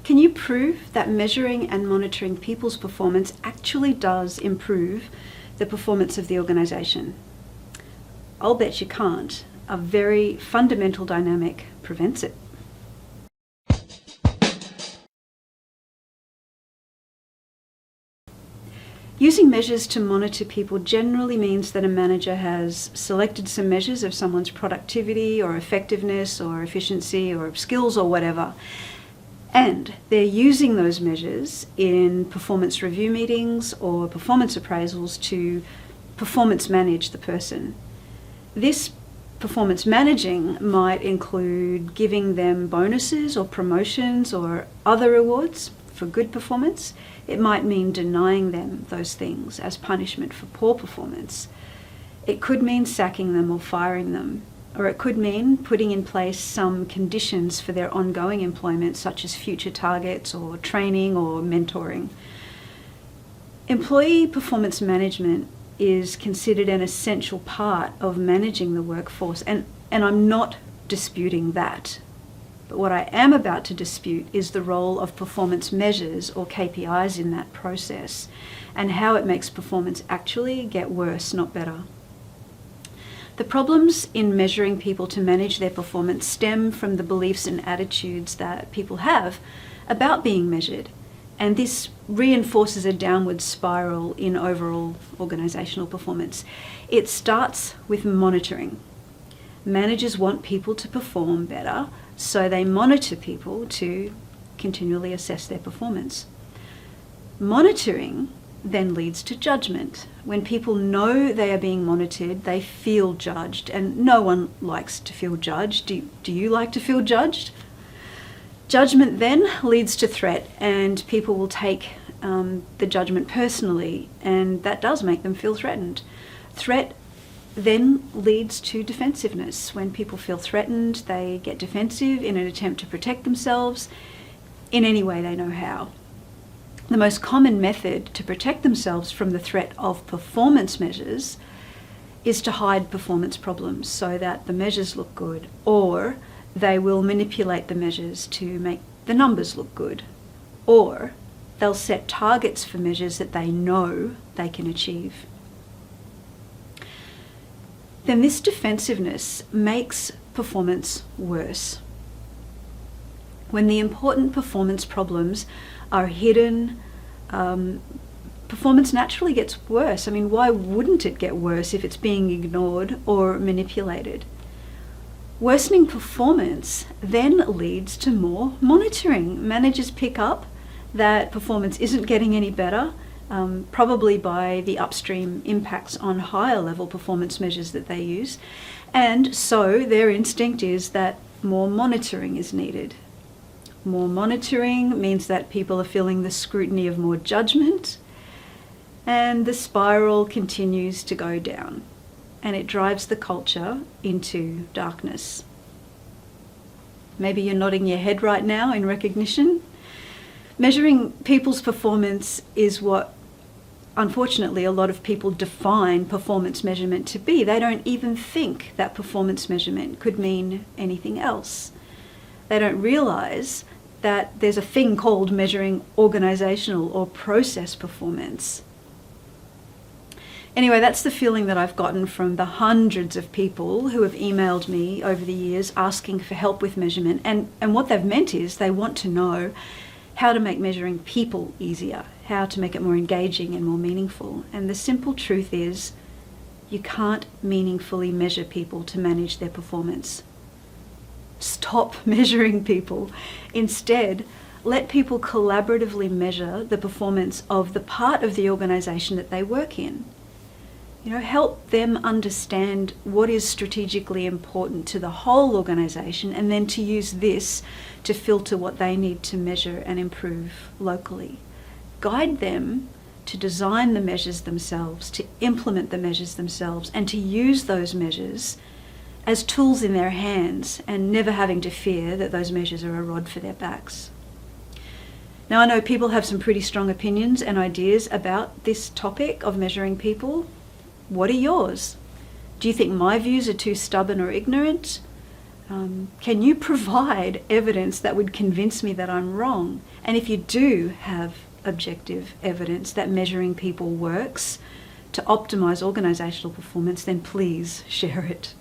Can you prove that measuring and monitoring people's performance actually does improve the performance of the organisation? I'll bet you can't. A very fundamental dynamic prevents it. Using measures to monitor people generally means that a manager has selected some measures of someone's productivity or effectiveness or efficiency or skills or whatever, and they're using those measures in performance review meetings or performance appraisals to performance manage the person. This performance managing might include giving them bonuses or promotions or other rewards for good performance. It might mean denying them those things as punishment for poor performance. It could mean sacking them or firing them. Or it could mean putting in place some conditions for their ongoing employment, such as future targets or training or mentoring. Employee performance management is considered an essential part of managing the workforce, and I'm not disputing that. But what I am about to dispute is the role of performance measures or KPIs in that process, and how it makes performance actually get worse, not better. The problems in measuring people to manage their performance stem from the beliefs and attitudes that people have about being measured, and this reinforces a downward spiral in overall organisational performance. It starts with monitoring. Managers want people to perform better, so they monitor people to continually assess their performance. Monitoring then leads to judgment. When people know they are being monitored, they feel judged, and no one likes to feel judged. Do you like to feel judged? Judgment then leads to threat, and people will take the judgment personally, and that does make them feel threatened. Threat then leads to defensiveness. When people feel threatened, they get defensive in an attempt to protect themselves in any way they know how. The most common method to protect themselves from the threat of performance measures is to hide performance problems so that the measures look good, or they will manipulate the measures to make the numbers look good, or they'll set targets for measures that they know they can achieve. Then this defensiveness makes performance worse. When the important performance problems are hidden, performance naturally gets worse. I mean, why wouldn't it get worse if it's being ignored or manipulated? Worsening performance then leads to more monitoring. Managers pick up that performance isn't getting any better, probably by the upstream impacts on higher level performance measures that they use, and so their instinct is that more monitoring is needed. More monitoring means that people are feeling the scrutiny of more judgment, and the spiral continues to go down, and it drives the culture into darkness. Maybe you're nodding your head right now in recognition. Measuring people's performance is what, unfortunately, a lot of people define performance measurement to be. They don't even think that performance measurement could mean anything else. They don't realise that there's a thing called measuring organisational or process performance. Anyway, that's the feeling that I've gotten from the hundreds of people who have emailed me over the years asking for help with measurement, and what they've meant is they want to know how to make measuring people easier, how to make it more engaging and more meaningful. And the simple truth is, you can't meaningfully measure people to manage their performance. Stop measuring people. Instead, let people collaboratively measure the performance of the part of the organisation that they work in. Help them understand what is strategically important to the whole organisation, and then to use this to filter what they need to measure and improve locally. Guide them to design the measures themselves, to implement the measures themselves, and to use those measures as tools in their hands, and never having to fear that those measures are a rod for their backs. Now, I know people have some pretty strong opinions and ideas about this topic of measuring people. What are yours? Do you think my views are too stubborn or ignorant? Can you provide evidence that would convince me that I'm wrong? And if you do have objective evidence that measuring people works to optimise organisational performance, then please share it.